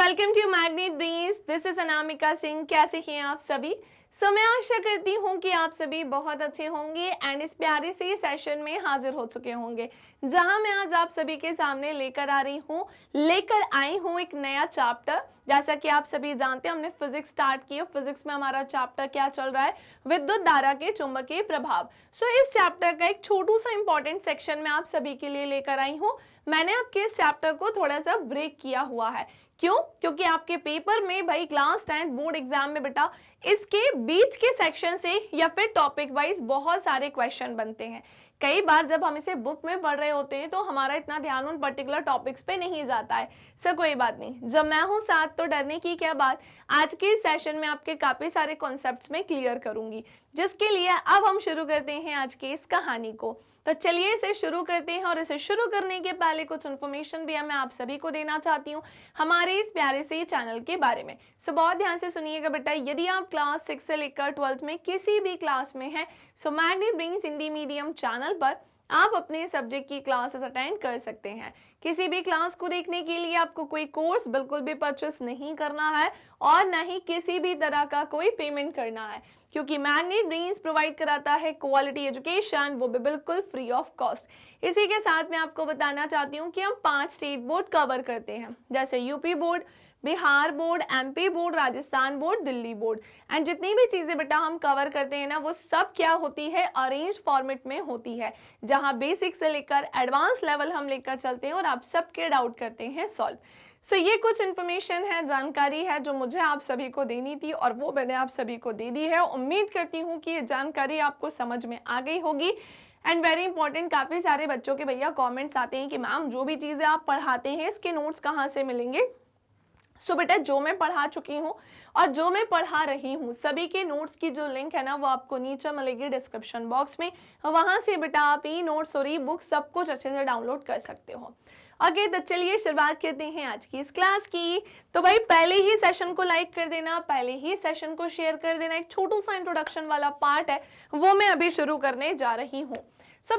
Welcome to Magnet Brains. This is Anamika Singh. कैसे हैं आप सभी? मैं आशा करती हूँ कि आप सभी बहुत अच्छे होंगे एंड इस प्यारे से सेशन में हाजिर हो चुके होंगे, जहां मैं आज आप सभी के सामने लेकर आई हूँ एक नया चैप्टर। जैसा कि आप सभी जानते हैं, हमने फिजिक्स स्टार्ट की है। फिजिक्स में हमारा चैप्टर क्या चल रहा है? विद्युत धारा के चुंबकीय प्रभाव। इस चैप्टर का एक छोटू सा इंपॉर्टेंट सेक्शन मैं आप सभी के लिए लेकर आई हूँ। मैंने आपके इस चैप्टर को थोड़ा सा ब्रेक किया हुआ है। क्यों? क्योंकि आपके पेपर में भाई क्लास 10 बोर्ड एग्जाम में बेटा इसके बीच के सेक्शन से या फिर टॉपिक वाइज बहुत सारे क्वेश्चन बनते हैं। कई बार जब हम इसे बुक में पढ़ रहे होते हैं तो हमारा इतना ध्यान उन पर्टिकुलर टॉपिक्स पे नहीं जाता है। सर कोई बात नहीं, जब मैं हूं साथ तो डरने की क्या बात। आज के सेशन में आपके काफी सारे कॉन्सेप्ट्स में क्लियर करूंगी, जिसके लिए अब हम शुरू करते हैं आज की इस कहानी को। तो चलिए इसे शुरू करते हैं, और इसे शुरू करने के पहले कुछ इन्फॉर्मेशन भी मैं आप सभी को देना चाहती हूँ हमारे इस प्यारे से चैनल के बारे में। बहुत ध्यान से सुनिएगा बेटा। यदि आप क्लास 6 से लेकर 12th में किसी भी क्लास में हैं, magnet brains Hindi medium channel पर आप अपने सब्जेक्ट की क्लासेस अटेंड कर सकते हैं। किसी भी क्लास को देखने के लिए आपको कोई कोर्स बिल्कुल भी परचेस नहीं करना है और न ही किसी भी तरह का कोई पेमेंट करना है, क्योंकि मैग्नेट ब्रेन्स प्रोवाइड कराता है क्वालिटी एजुकेशन, वो भी बिल्कुल फ्री ऑफ कॉस्ट। इसी के साथ मैं आपको बताना चाहती हूँ कि हम 5 स्टेट बोर्ड कवर करते हैं, जैसे UP board, Bihar board, MP board, Rajasthan board, Delhi board. And जितनी भी चीजें बेटा हम कवर करते हैं ना, वो सब क्या होती है? अरेंज फॉर्मेट में होती है, जहां बेसिक से लेकर एडवांस लेवल हम लेकर चलते हैं और आप सबके डाउट करते हैं सॉल्व। ये कुछ इन्फॉर्मेशन है, जानकारी है जो मुझे आप सभी को देनी थी और वो मैंने आप सभी को दे दी है। उम्मीद करती हूँ कि ये जानकारी आपको समझ में आ गई होगी। एंड वेरी इंपॉर्टेंट, काफी सारे बच्चों के भैया कमेंट्स आते हैं कि मैम जो भी चीजें आप पढ़ाते हैं इसके नोट्स कहाँ से मिलेंगे? बेटा जो मैं पढ़ा चुकी हूँ और जो मैं पढ़ा रही हूँ, सभी के नोट्स की जो लिंक है ना, वो आपको नीचे मिलेगी डिस्क्रिप्शन बॉक्स में। वहां से बेटा आप ई नोट्स और ई बुक सब कुछ अच्छे से डाउनलोड कर सकते हो। ओके, तो चलिए शुरुआत करते हैं आज की इस क्लास की। तो भाई पहले ही सेशन को लाइक कर देना, पहले ही सेशन को शेयर कर देना। एक छोटू सा इंट्रोडक्शन वाला पार्ट है, वो मैं अभी शुरू करने जा रही हूँ।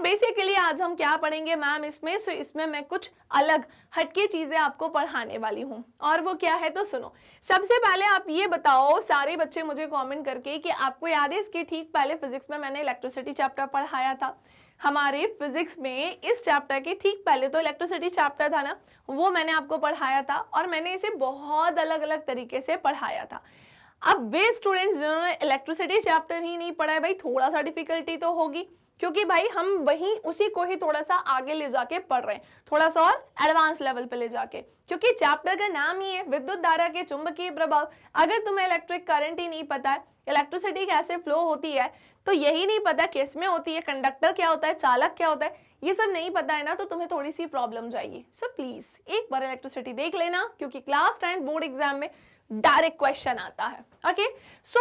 बेसिकली आज हम क्या पढ़ेंगे मैम इसमें? इसमें मैं कुछ अलग हटके चीजें आपको पढ़ाने वाली हूँ, और वो क्या है तो सुनो। सबसे पहले आप ये बताओ सारे बच्चे मुझे कमेंट करके कि आपको याद है इसके ठीक पहले फिजिक्स में मैंने इलेक्ट्रिसिटी चैप्टर पढ़ाया था। हमारे फिजिक्स में इस चैप्टर के ठीक पहले तो इलेक्ट्रिसिटी चैप्टर था ना, वो मैंने आपको पढ़ाया था और मैंने इसे बहुत अलग अलग तरीके से पढ़ाया था। अब वे स्टूडेंट्स जिन्होंने इलेक्ट्रिसिटी चैप्टर ही नहीं पढ़ा है, भाई थोड़ा सा डिफिकल्टी तो होगी, क्योंकि भाई हम वही उसी को ही थोड़ा सा आगे ले जाके पढ़ रहे हैं, थोड़ा सा और एडवांस लेवल पे ले जाके, क्योंकि चैप्टर का नाम ही है विद्युत धारा के चुंबकीय प्रभाव। अगर तुम्हें इलेक्ट्रिक करंट ही नहीं पता है, इलेक्ट्रिसिटी कैसे फ्लो होती है, तो यही नहीं पता किस में होती है, कंडक्टर क्या होता है, चालक क्या होता है, ये सब नहीं पता है ना, तो तुम्हें थोड़ी सी प्रॉब्लम जाएगी। प्लीज एक बार इलेक्ट्रिसिटी देख लेना, क्योंकि क्लास 10 बोर्ड एग्जाम में डायरेक्ट क्वेश्चन आता है। ओके,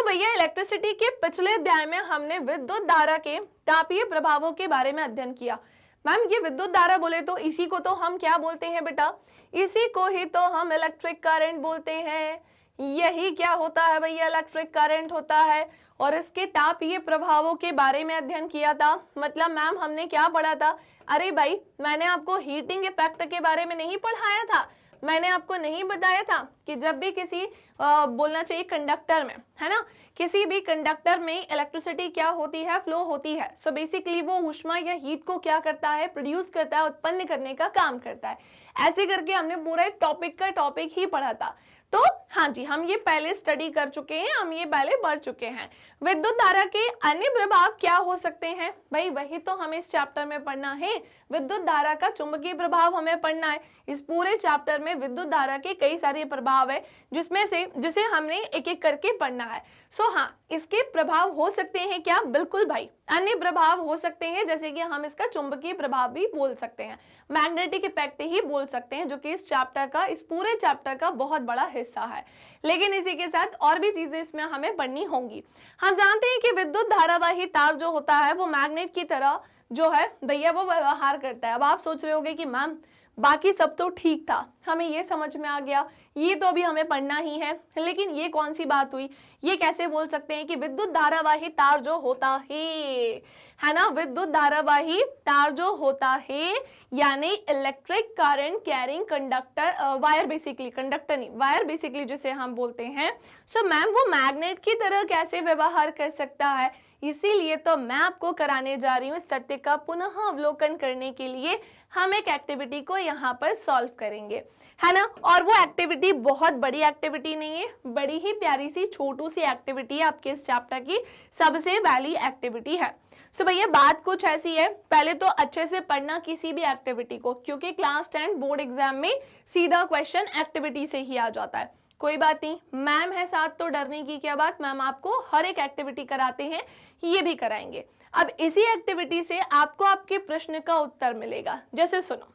भैया इलेक्ट्रिसिटी के पिछले अध्याय में हमने विद्युत धारा के तापीय प्रभावों के बारे में अध्ययन किया। मैम ये विद्युत धारा बोले तो इसी को तो हम क्या बोलते हैं बेटा? इसी को ही तो हम इलेक्ट्रिक करंट बोलते हैं। यही क्या होता है भैया? इलेक्ट्रिक करंट होता है। और इसके तापीय प्रभावों के बारे में अध्ययन किया था। मतलब मैम हमने क्या पढ़ा था? अरे भाई मैंने आपको हीटिंग इफेक्ट के बारे में नहीं पढ़ाया था? मैंने आपको नहीं बताया था कि जब भी किसी बोलना चाहिए कंडक्टर में, है ना, किसी भी कंडक्टर में इलेक्ट्रिसिटी क्या होती है? फ्लो होती है। बेसिकली वो ऊष्मा या हीट को क्या करता है? प्रोड्यूस करता है, उत्पन्न करने का काम करता है। ऐसे करके हमने पूरा टॉपिक का टॉपिक ही पढ़ा था। तो हाँ जी, हम ये पहले स्टडी कर चुके हैं, हम ये पहले पढ़ चुके हैं। विद्युत धारा के अन्य प्रभाव क्या हो सकते हैं? भाई वही तो हमें इस चैप्टर में पढ़ना है। विद्युत धारा का चुंबकीय प्रभाव हमें पढ़ना है। इस पूरे चैप्टर में विद्युत धारा के कई सारे प्रभाव है, जिसे हमने एक एक करके पढ़ना है। हाँ, इसके प्रभाव हो सकते हैं क्या? बिल्कुल भाई, अन्य प्रभाव हो सकते हैं, जैसे कि हम इसका चुंबकीय प्रभाव भी बोल सकते हैं, मैग्नेटिक इफेक्ट ही बोल सकते हैं, जो कि इस चैप्टर का, इस पूरे चैप्टर का बहुत बड़ा हिस्सा है। लेकिन इसी के साथ और भी चीजें इसमें हमें पढ़नी होंगी। हम जानते हैं कि विद्युत धारावाही तार जो होता है वो मैग्नेट की तरह जो है भैया वो व्यवहार करता है। अब आप सोच रहे होंगे कि मैम बाकी सब तो ठीक था, हमें ये समझ में आ गया, ये तो अभी हमें पढ़ना ही है, लेकिन ये कौन सी बात हुई? ये कैसे बोल सकते हैं कि विद्युत धारावाही तार जो होता है है ना। विद्युत धारावाही तार जो होता है यानी electric current carrying conductor, wire basically, conductor नहीं, वायर बेसिकली जिसे हम बोलते हैं। सो मैम वो मैग्नेट की तरह कैसे व्यवहार कर सकता है, इसीलिए तो मैं आपको कराने जा रही हूँ इस तथ्य का पुनः अवलोकन करने के लिए हम एक एक्टिविटी को यहाँ पर सॉल्व करेंगे, है ना। और वो एक्टिविटी बहुत बड़ी एक्टिविटी नहीं है, बड़ी ही प्यारी सी छोटू सी एक्टिविटी है, आपके इस चैप्टर की सबसे पहली एक्टिविटी है। सो भैया बात कुछ ऐसी है, पहले तो अच्छे से पढ़ना किसी भी एक्टिविटी को, क्योंकि क्लास 10 बोर्ड एग्जाम में सीधा क्वेश्चन एक्टिविटी से ही आ जाता है। कोई बात नहीं, मैम है साथ तो डरने की क्या बात, मैम आपको हर एक एक्टिविटी कराते हैं, ये भी कराएंगे। अब इसी एक्टिविटी से आपको आपके प्रश्न का उत्तर मिलेगा। जैसे सुनो,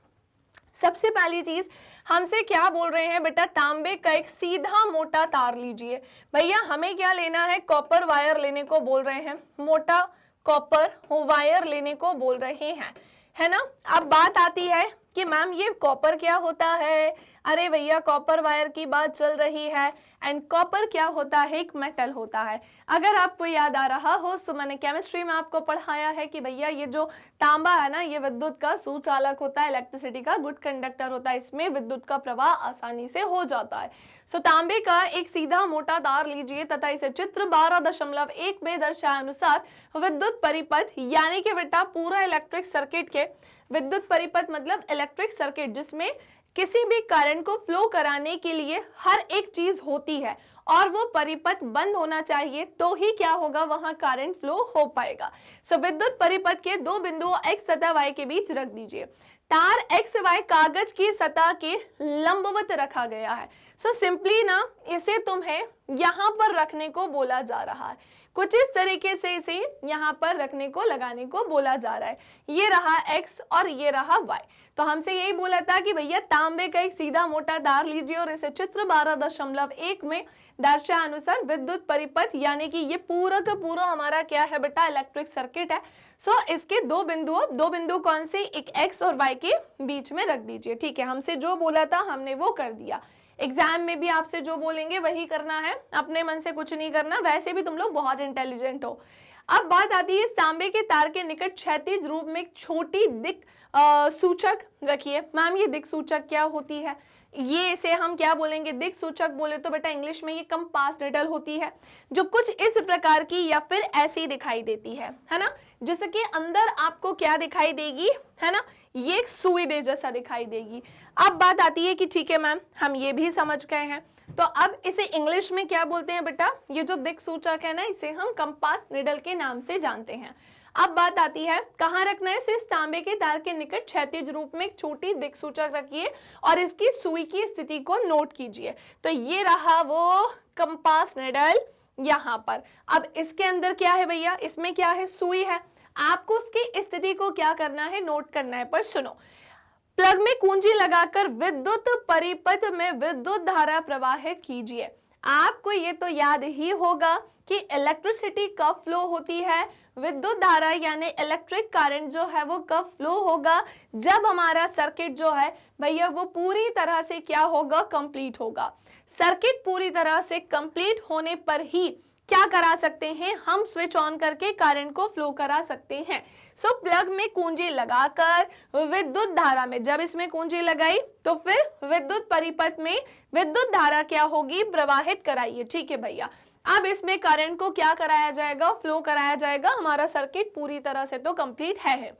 सबसे पहली चीज हमसे क्या बोल रहे हैं बेटा, तांबे का एक सीधा मोटा तार लीजिए। भैया हमें क्या लेना है, कॉपर वायर लेने को बोल रहे हैं, मोटा कॉपर वायर लेने को बोल रहे हैं, है ना। अब बात आती है कि मैम ये कॉपर क्या होता है, अरे भैया कॉपर वायर की बात चल रही है, एंड कॉपर क्या होता है, एक मेटल होता है। अगर आपको याद आ रहा हो तो मैंने केमिस्ट्री में आपको पढ़ाया है कि भैया ये जो तांबा है ना, ये विद्युत का सुचालक होता है, इलेक्ट्रिसिटी का गुड कंडक्टर होता है, इसमें विद्युत का प्रवाह आसानी से हो जाता है। सो तांबे का एक सीधा मोटा तार लीजिए तथा इसे चित्र 12.1 में दर्शाए अनुसार विद्युत परिपथ यानी कि बेटा पूरा इलेक्ट्रिक सर्किट के, विद्युत परिपथ मतलब इलेक्ट्रिक सर्किट जिसमें किसी भी करंट को फ्लो कराने के लिए हर एक चीज होती है और वो परिपथ बंद होना चाहिए तो ही क्या होगा, वहां करंट फ्लो हो पाएगा। सो विद्युत परिपथ के दो बिंदुओं x तथा y के बीच रख दीजिए। तार x y कागज की सतह के लंबवत रखा गया है। सो सिंपली ना इसे तुम्हें यहाँ पर रखने को बोला जा रहा है, कुछ इस तरीके से इसे यहाँ पर रखने को, लगाने को बोला जा रहा है। ये रहा x और ये रहा y। तो हमसे यही बोला था कि भैया तांबे का एक सीधा मोटा तार लीजिए और इसे चित्र 12.1 में दर्शाए अनुसार विद्युत परिपथ यानी कि ये पूरा का पूरा हमारा क्या है बेटा, इलेक्ट्रिक सर्किट है। सो इसके दो बिंदु कौन से, एक x और y के बीच में रख दीजिए। ठीक है, हमसे जो बोला था हमने वो कर दिया। एग्जाम में भी आपसे जो बोलेंगे वही करना है, अपने मन से कुछ नहीं करना, वैसे भी तुम लोग बहुत इंटेलिजेंट हो। अब बात आती है इस तांबे के तार के निकट क्षैतिज रूप में एक छोटी दिक सूचक रखिए। मैम ये दिक सूचक क्या होती है, ये इसे हम क्या बोलेंगे, दिक सूचक बोले तो बेटा इंग्लिश में ये कंपास निडल होती है, जो कुछ इस प्रकार की या फिर ऐसी दिखाई देती है ना, जिसके अंदर आपको क्या दिखाई देगी, है ना, ये एक सुई दे जैसा दिखाई देगी। अब बात आती है कि ठीक है मैम हम ये भी समझ गए हैं, तो अब इसे इंग्लिश में क्या बोलते हैं बेटा, ये जो दिक सूचक है ना, इसे हम कंपास निडल के नाम से जानते हैं। अब बात आती है कहाँ रखना है, इस तांबे के तार के निकट क्षैतिज रूप में एक छोटी दिक सूचक रखिए और इसकी सुई की स्थिति को नोट कीजिए। तो ये रहा वो कंपास निडल यहाँ पर। अब इसके अंदर क्या है भैया, इसमें क्या है, सुई है, आपको उसकी स्थिति को क्या करना है, नोट करना है। पर सुनो, प्लग में कुंजी लगाकर विद्युत परिपथ में विद्युत धारा प्रवाहित कीजिए। आपको ये तो याद ही होगा कि इलेक्ट्रिसिटी कब फ्लो होती है, विद्युत धारा यानी इलेक्ट्रिक करंट जो है वो कब फ्लो होगा, जब हमारा सर्किट जो है भैया वो पूरी तरह से क्या होगा, कंप्लीट होगा। सर्किट पूरी तरह से कंप्लीट होने पर ही क्या करा सकते हैं, हम स्विच ऑन करके करंट को फ्लो करा सकते हैं। सो प्लग में कुंजी लगाकर विद्युत धारा में, जब इसमें कुंजी लगाई तो फिर विद्युत परिपथ में विद्युत धारा क्या होगी, प्रवाहित कराइए। ठीक है भैया, अब इसमें करंट को क्या कराया जाएगा, फ्लो कराया जाएगा। हमारा सर्किट पूरी तरह से तो कंप्लीट है।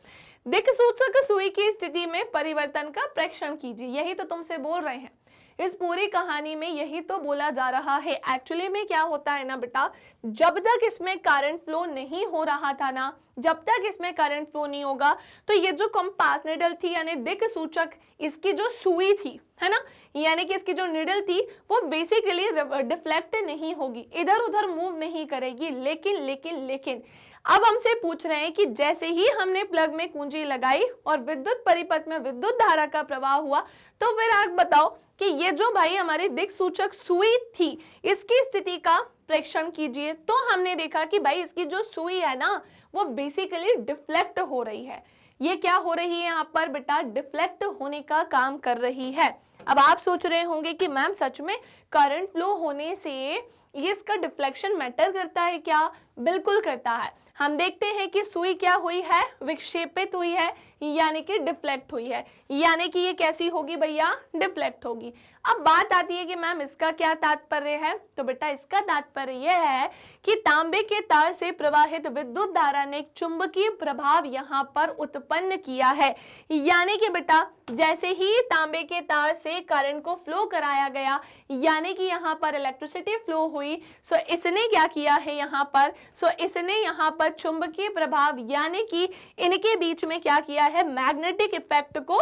दिक सूचक सुई की स्थिति में परिवर्तन का प्रेक्षण कीजिए, यही तो तुमसे बोल रहे हैं। इस पूरी कहानी में यही तो बोला जा रहा है। एक्चुअली में क्या होता है ना बेटा, जब तक इसमें करंट फ्लो नहीं हो रहा था ना, जब तक इसमें करंट फ्लो नहीं होगा, तो ये जो कंपास निडल थी यानी दिक सूचक, इसकी जो सुई थी, है ना, यानी कि इसकी जो निडल थी वो बेसिकली डिफ्लेक्ट नहीं होगी, इधर उधर मूव नहीं करेगी। लेकिन अब हमसे पूछ रहे हैं कि जैसे ही हमने प्लग में कुंजी लगाई और विद्युत परिपथ में विद्युत धारा का प्रवाह हुआ, तो फिर आप बताओ कि ये जो भाई हमारी दिक सूचक सुई थी, इसकी स्थिति का प्रेक्षण कीजिए। तो हमने देखा कि भाई इसकी जो सुई है ना, वो बेसिकली डिफ्लेक्ट हो रही है। ये क्या हो रही है यहाँ पर बेटा, डिफ्लेक्ट होने का काम कर रही है। अब आप सोच रहे होंगे कि मैम सच में करंट फ्लो होने से ये इसका डिफ्लेक्शन मैटर करता है क्या? बिल्कुल करता है। हम देखते हैं कि सुई क्या हुई है, विक्षेपित हुई है, यानी कि डिफ्लेक्ट हुई है, यानी कि ये कैसी होगी भैया, डिफ्लेक्ट होगी। अब बात आती है कि मैम इसका क्या तात्पर्य है, तो बेटा इसका तात्पर्य यह है कि तांबे के तार से प्रवाहित विद्युत धारा ने एक चुंबकीय प्रभाव यहाँ पर उत्पन्न किया है, यानी कि बेटा जैसे ही तांबे के तार से करंट को फ्लो कराया गया, यानी कि यहाँ पर इलेक्ट्रिसिटी फ्लो हुई, सो इसने क्या किया है यहाँ पर, सो इसने यहाँ पर चुंबकीय प्रभाव यानी कि इनके बीच में क्या किया है, मैग्नेटिक इफेक्ट को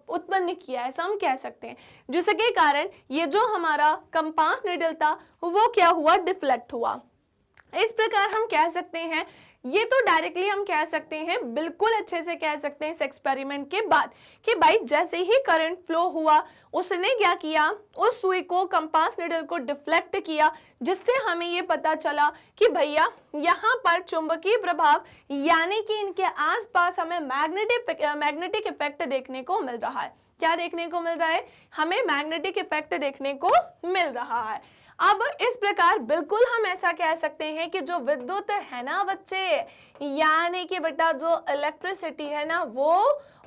उत्पन्न किया है, ऐसा हम कह सकते हैं, जिसके कारण ये जो हमारा कंपास निडल था वो क्या हुआ, डिफ्लेक्ट हुआ। इस प्रकार हम कह सकते हैं, ये तो डायरेक्टली हम कह सकते हैं, बिल्कुल अच्छे से कह सकते हैं इस एक्सपेरिमेंट के बाद कि भाई जैसे ही करंट फ्लो हुआ उसने क्या किया, उस सुई को, कंपास निडल को डिफ्लेक्ट किया, जिससे हमें ये पता चला कि भैया यहाँ पर चुंबकीय प्रभाव यानी कि इनके आसपास हमें मैग्नेटिक इफेक्ट देखने को मिल रहा है। क्या देखने को मिल रहा है, हमें मैग्नेटिक इफेक्ट देखने को मिल रहा है। अब इस प्रकार बिल्कुल हम ऐसा कह सकते हैं कि जो विद्युत है ना बच्चे, यानी कि बेटा जो इलेक्ट्रिसिटी है ना वो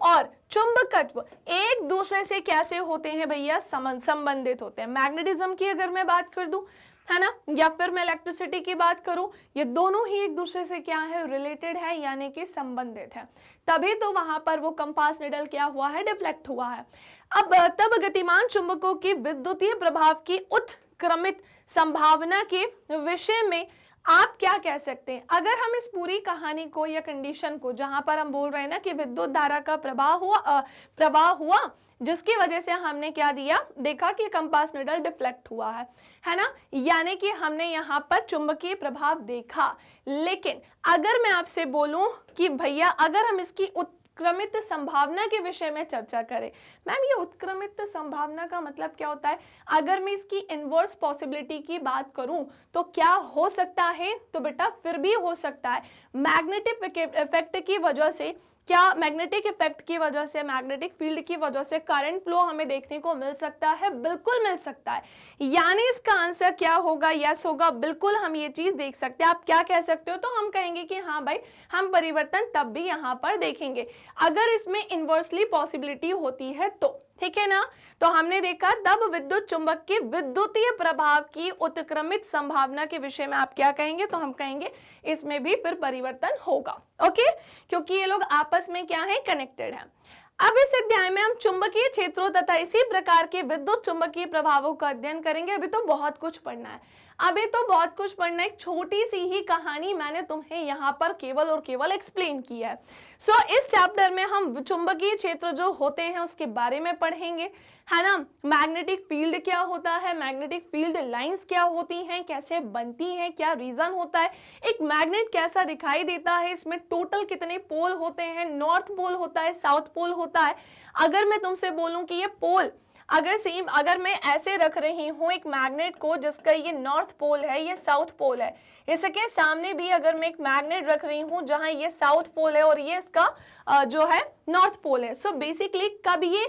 और चुंबकत्व एक दूसरे से कैसे होते हैं भैया, संबंधित होते हैं। मैग्नेटिज्म की अगर मैं बात कर दूं, है ना, या फिर मैं इलेक्ट्रिसिटी की बात करूं, ये दोनों ही एक दूसरे से क्या है, रिलेटेड है, यानी कि संबंधित है, तभी तो वहां पर वो कंपास निडल क्या हुआ है, डिफ्लेक्ट हुआ है। अब तब गतिमान चुंबकों की विद्युतीय प्रभाव की उत्क्रमित संभावना के विषय में आप क्या कह सकते हैं। अगर हम इस पूरी कहानी को या कंडीशन को, जहां पर हम बोल रहे हैं ना कि विद्युत धारा का प्रवाह हुआ जिसकी वजह से हमने क्या दिया, देखा कि कंपास निडल डिफ्लेक्ट हुआ है ना, यानी कि हमने यहाँ पर चुंबकीय प्रभाव देखा। लेकिन अगर मैं आपसे बोलूं कि भैया अगर हम इसकी उत्क्रमित संभावना के विषय में चर्चा करें, मैम ये उत्क्रमित संभावना का मतलब क्या होता है, अगर मैं इसकी इनवर्स पॉसिबिलिटी की बात करूं तो क्या हो सकता है, तो बेटा फिर भी हो सकता है मैग्नेटिक इफेक्ट की वजह से, क्या मैग्नेटिक इफेक्ट की वजह से, मैग्नेटिक फील्ड की वजह से करंट फ्लो हमें देखने को मिल सकता है, बिल्कुल मिल सकता है। यानी इसका आंसर क्या होगा, यस होगा, बिल्कुल हम ये चीज देख सकते हैं। आप क्या कह सकते हो, तो हम कहेंगे कि हाँ भाई हम परिवर्तन तब भी यहाँ पर देखेंगे अगर इसमें इनवर्सली पॉसिबिलिटी होती है तो, ठीक है ना। तो हमने देखा तब विद्युत चुंबक के विद्युतीय प्रभाव की उत्क्रमित संभावना के विषय में आप क्या कहेंगे, तो हम कहेंगे इसमें भी फिर परिवर्तन होगा, ओके, क्योंकि ये लोग आपस में क्या है, कनेक्टेड है। अब इस अध्याय में हम चुंबकीय क्षेत्रों तथा इसी प्रकार के विद्युत चुंबकीय प्रभावों का अध्ययन करेंगे। अभी तो बहुत कुछ पढ़ना है, अभी तो बहुत कुछ पढ़ना है। एक छोटी सी ही कहानी मैंने तुम्हें यहाँ पर केवल और केवल एक्सप्लेन किया है। सो इस चैप्टर में हम चुंबकीय क्षेत्र जो होते हैं उसके बारे में पढ़ेंगे, है ना, मैग्नेटिक फील्ड क्या होता है, मैग्नेटिक फील्ड लाइंस क्या होती हैं, कैसे बनती हैं, क्या रीजन होता है, एक मैग्नेट कैसा दिखाई देता है, इसमें टोटल कितने पोल होते हैं, नॉर्थ पोल होता है, साउथ पोल होता है। अगर मैं तुमसे बोलूं कि ये पोल अगर मैं ऐसे रख रही हूँ एक मैग्नेट को जिसका ये नॉर्थ पोल है, ये साउथ पोल है, इसके सामने भी अगर मैं एक मैग्नेट रख रही हूँ जहां ये साउथ पोल है और ये इसका जो है नॉर्थ पोल है, सो बेसिकली कब ये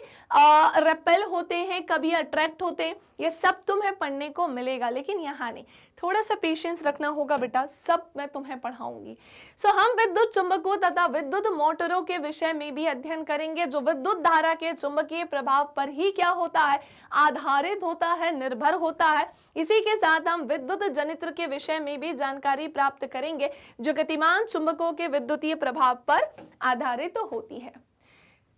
रेपेल होते हैं, कब ये अट्रैक्ट होते हैं, ये सब तुम्हें पढ़ने को मिलेगा, लेकिन यहाँ नहीं, थोड़ा सा पेशेंस रखना होगा बेटा, सब मैं तुम्हें पढ़ाऊंगी। सो हम विद्युत चुंबकों तथा विद्युत मोटरों के विषय में भी अध्ययन करेंगे जो विद्युत धारा के चुंबकीय प्रभाव पर ही क्या होता है, आधारित होता है, निर्भर होता है। इसी के साथ हम विद्युत जनित्र के विषय में भी जानकारी प्राप्त करेंगे जो गतिमान चुंबकों के विद्युतीय प्रभाव पर आधारित होती है।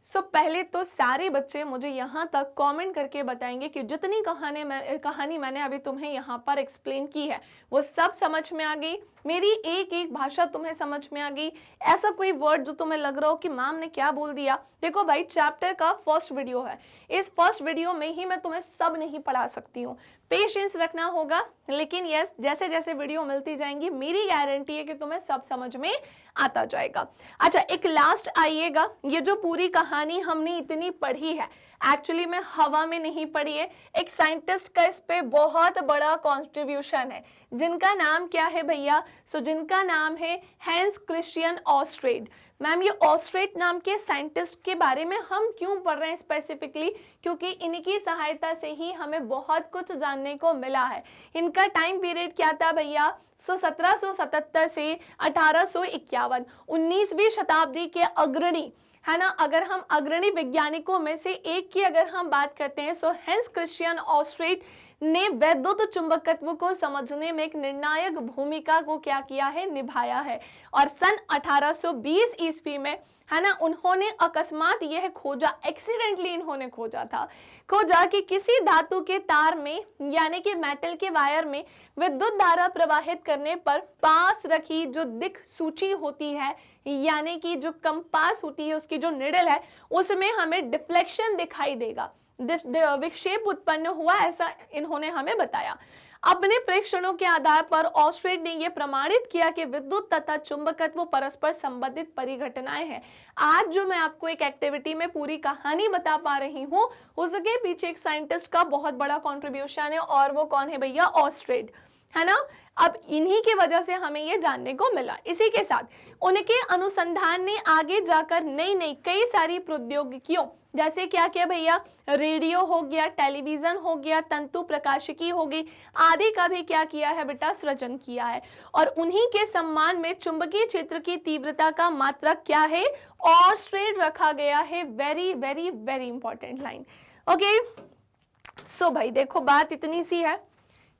सो पहले तो सारे बच्चे मुझे यहाँ तक कमेंट करके बताएंगे कि जितनी कहानी मैंने अभी तुम्हें यहाँ पर एक्सप्लेन की है वो सब समझ में आ गई, मेरी एक एक भाषा तुम्हें समझ में आ गई, ऐसा कोई वर्ड जो तुम्हें लग रहा हो कि मैम ने क्या बोल दिया। देखो भाई चैप्टर का फर्स्ट वीडियो है, इस फर्स्ट वीडियो में ही मैं तुम्हें सब नहीं पढ़ा सकती हूँ, पेशेंस रखना होगा, लेकिन यस जैसे जैसे वीडियो मिलती जाएंगी मेरी गारंटी है कि तुम्हें सब समझ में आता जाएगा। अच्छा एक लास्ट आइएगा, ये जो पूरी कहानी हमने इतनी पढ़ी है एक्चुअली में हवा में नहीं पढ़ी है, एक साइंटिस्ट का इस पे बहुत बड़ा कॉन्ट्रीब्यूशन है जिनका नाम क्या है भैया, सो जिनका नाम है हैंस क्रिश्चियन ऑस्ट्रेड। मैम ये ऑस्ट्रेट नाम के साइंटिस्ट के बारे में हम क्यों पढ़ रहे हैं स्पेसिफिकली, क्योंकि इनकी सहायता से ही हमें बहुत कुछ जानने को मिला है। इनका टाइम पीरियड क्या था भैया, 1777 से 1851, 19वीं शताब्दी के अग्रणी, है ना, अगर हम अग्रणी वैज्ञानिकों में से एक की अगर हम बात करते हैं, सो हेंस क्रिश्चियन ऑस्ट्रेट ने वैद्युत चुंबकत्व को समझने में एक निर्णायक भूमिका को क्या किया है, निभाया है। और सन 1820 ईस्वी में, है ना, उन्होंने अकस्मात यह खोजा, एक्सीडेंटली इन्होंने खोजा कि किसी धातु के तार में यानी कि मेटल के वायर में विद्युत धारा प्रवाहित करने पर पास रखी जो दिक् सूची होती है, यानी कि जो कंपास होती है उसकी जो निडल है, उसमें हमें डिफ्लेक्शन दिखाई देगा, विक्षेप उत्पन्न हुआ, ऐसा इन्होंने हमें बताया। अपने प्रेक्षणों के आधार पर ऑस्ट्रेट ने यह प्रमाणित किया कि विद्युत तथा चुंबकत्व परस्पर संबंधित परिघटनाएं हैं। आज जो मैं आपको एक एक्टिविटी में पूरी कहानी बता पा रही हूँ, उसके पीछे एक साइंटिस्ट का बहुत बड़ा कंट्रीब्यूशन है, और वो कौन है भैया, ऑस्ट्रेट, है ना। अब इन्हीं की वजह से हमें ये जानने को मिला। इसी के साथ उनके अनुसंधान ने आगे जाकर नई कई सारी प्रौद्योगिकियों, जैसे क्या किया भैया, रेडियो हो गया, टेलीविजन हो गया, तंतु प्रकाशिकी हो गई, आदि का भी क्या किया है बेटा, सृजन किया है। और उन्हीं के सम्मान में चुंबकीय क्षेत्र की तीव्रता का मात्रक क्या है, ऑस्ट्रेट रखा गया है। Very very very important line. Okay, so भाई देखो बात इतनी सी है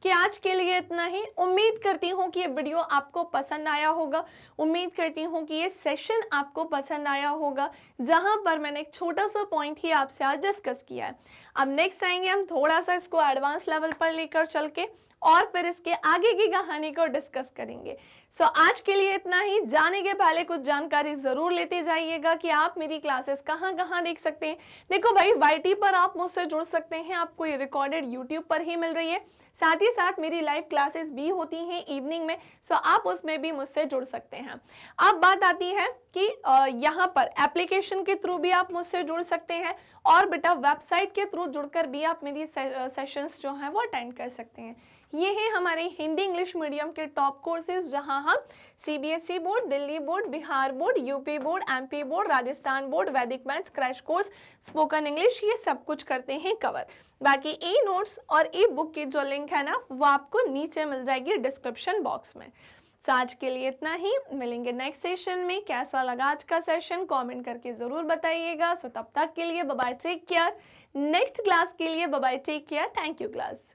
कि आज के लिए इतना ही। उम्मीद करती हूँ कि ये वीडियो आपको पसंद आया होगा, उम्मीद करती हूँ कि ये सेशन आपको पसंद आया होगा, जहाँ पर मैंने एक छोटा सा पॉइंट ही आपसे आज डिस्कस किया है। अब नेक्स्ट आएंगे हम थोड़ा सा इसको एडवांस लेवल पर लेकर चल के, और फिर इसके आगे की कहानी को डिस्कस करेंगे। सो आज के लिए इतना ही। जाने के पहले कुछ जानकारी जरूर लेते जाइएगा कि आप मेरी क्लासेस कहाँ कहाँ देख सकते हैं। देखो भाई, YT पर आप मुझसे जुड़ सकते हैं, आपको ये रिकॉर्डेड यूट्यूब पर ही मिल रही है, साथ ही साथ मेरी लाइव क्लासेस भी होती हैं इवनिंग में, सो आप उसमें भी मुझसे जुड़ सकते हैं। अब बात आती है कि यहाँ पर एप्लीकेशन के थ्रू भी आप मुझसे जुड़ सकते हैं, और बेटा वेबसाइट के थ्रू जुड़कर भी आप मेरी सेशंस जो हैं वो अटेंड कर सकते हैं। ये है हमारे हिंदी इंग्लिश मीडियम के टॉप कोर्सेज, जहां हम CBSE board, Delhi board, Bihar board, UP board, MP board, Rajasthan board, वैदिक maths, crash course, spoken English, ये सब कुछ करते हैं कवर। बाकी ई नोट्स और ई बुक की जो लिंक है ना, वो आपको नीचे मिल जाएगी डिस्क्रिप्शन बॉक्स में। सो आज के लिए इतना ही, मिलेंगे नेक्स्ट सेशन में। कैसा लगा आज का सेशन कमेंट करके जरूर बताइएगा। सो तब तक के लिए bye bye, take care. Next class के लिए bye bye, take care. Thank you class.